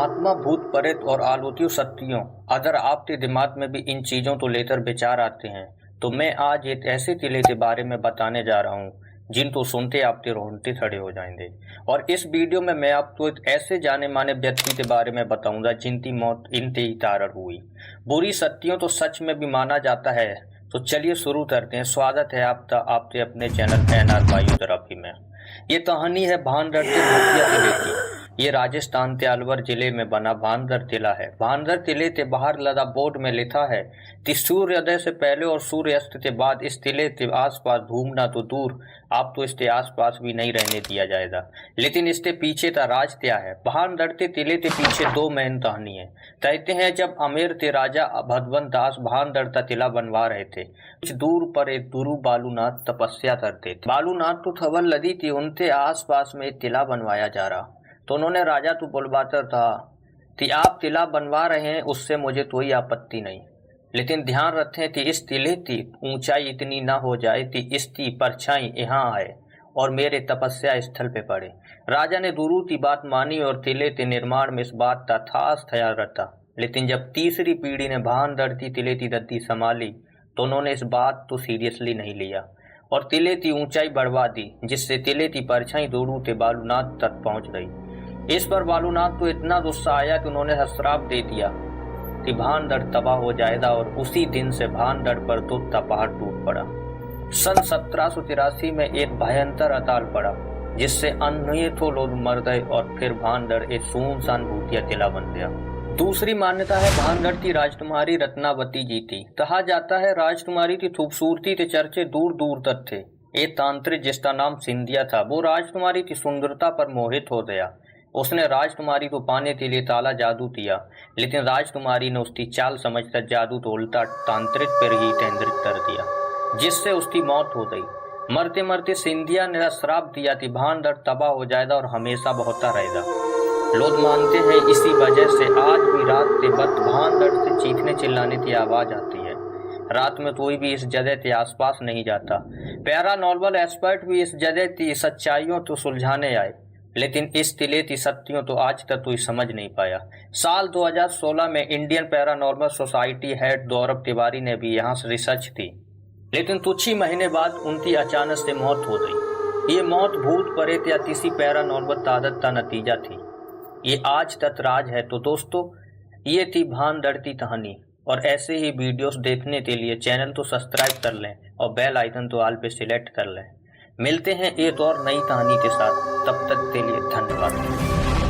आत्मा, भूत प्रेत और आलोकित शक्तियों, अगर आपके दिमाग में भी इन चीजों को लेकर विचार आते हैं तो मैं आज एक ऐसे किले के बारे में बताने जा रहा हूँ जिनको सुनते आपके रोंगटे खड़े हो जाएंगे। और इस वीडियो में मैं आपको एक ऐसे जाने माने व्यक्ति के बारे में बताऊंगा जिनकी मौत इनके ही कारण हुई। बुरी शक्तियों तो सच में भी माना जाता है। तो चलिए शुरू करते हैं। स्वागत है आपका आपके अपने चैनल एनआर बायोग्राफी में। ये कहानी है भानगढ़ के भूतिया किले की। ये राजस्थान के अलवर जिले में बना भानगढ़ किला है। भानगढ़ किले के बाहर लगा बोर्ड में लिखा है कि सूर्योदय से पहले और सूर्यास्त के बाद इस किले के आसपास घूमना तो दूर, आप तो इसके आसपास भी नहीं रहने दिया जाएगा। लेकिन इसके पीछे का राज क्या है? भानगढ़ के किले के पीछे दो मेन कहानी है। कहते हैं जब अमेर के राजा भगवंत दास भानगढ़ का किला बनवा रहे थे, कुछ दूर पर एक गुरु बालूनाथ तपस्या करते थे। बालूनाथ को खबर लगी थी उनके आसपास में एक किला बनवाया जा रहा, तो उन्होंने राजा को बुलवाकर कहा कि आप किला बनवा रहे हैं, उससे मुझे कोई आपत्ति नहीं, लेकिन ध्यान रखें कि इस किले की ऊंचाई इतनी ना हो जाए कि इसकी परछाई यहाँ आए और मेरे तपस्या स्थल पे पड़े। राजा ने गुरु की बात मानी और किले के निर्माण में इस बात का खास ख्याल रखा। लेकिन जब तीसरी पीढ़ी ने भानगढ़ की किले की गद्दी संभाली तो उन्होंने इस बात को सीरियसली नहीं लिया और किले की ऊंचाई बढ़वा दी, जिससे किले की परछाई गुरु के बालूनाथ तक पहुंच गई। इस पर बालूनाथ को इतना गुस्सा आया कि उन्होंने श्राप दे दिया कि भानगढ़ तबाह हो जाएगा और उसी दिन से भानगढ़ पर दूध का पहाड़ टूट पड़ा। सन 1783 में एक भयंकर अकाल पड़ा जिससे अनेकों लोग मर गए और फिर भानगढ़ एक सुनसान भूतिया किला बन गया। दूसरी मान्यता है भानगढ़ की राजकुमारी रत्नावती जी थी। कहा जाता है राजकुमारी की खूबसूरती के चर्चे दूर दूर तक थे। एक तांत्रिक जिसका नाम सिंधिया था, वो राजकुमारी की सुंदरता पर मोहित हो गया। उसने राजकुमारी को पाने के लिए काला जादू किया, लेकिन राजकुमारी ने उसकी चाल समझकर जादू को उल्टा तांत्रिक पर ही केंद्रित कर दिया, जिससे उसकी मौत हो गई। मरते मरते सिंधिया ने श्राप दिया कि भानगढ़ तबाह हो जाएगा और हमेशा बहता रहेगा। लोग मानते हैं इसी वजह से आज भी रात के वक्त भानगढ़ से चीखने चिल्लाने की आवाज आती है। रात में कोई भी इस जगह के आसपास नहीं जाता। पैरानॉर्मल एक्सपर्ट भी इस जगह की सच्चाइयों को सुलझाने आए, लेकिन इस किले की शक्तियों तो आज तक कोई समझ नहीं पाया। साल 2016 में इंडियन पैरानॉर्मल सोसाइटी हेड गौरव तिवारी ने भी यहाँ से रिसर्च की, लेकिन कुछ ही महीने बाद उनकी अचानक से मौत हो गई। ये मौत भूत प्रेत या किसी पैरानॉर्मल ताकत का नतीजा थी। ये आज तक राज है। तो दोस्तों, ये थी भानगढ़ की कहानी। और ऐसे ही वीडियोस देखने के लिए चैनल को सब्सक्राइब कर लें और बेल आइकन तो ऑल पे सिलेक्ट कर लें। मिलते हैं एक और नई कहानी के साथ, तब तक के लिए धन्यवाद।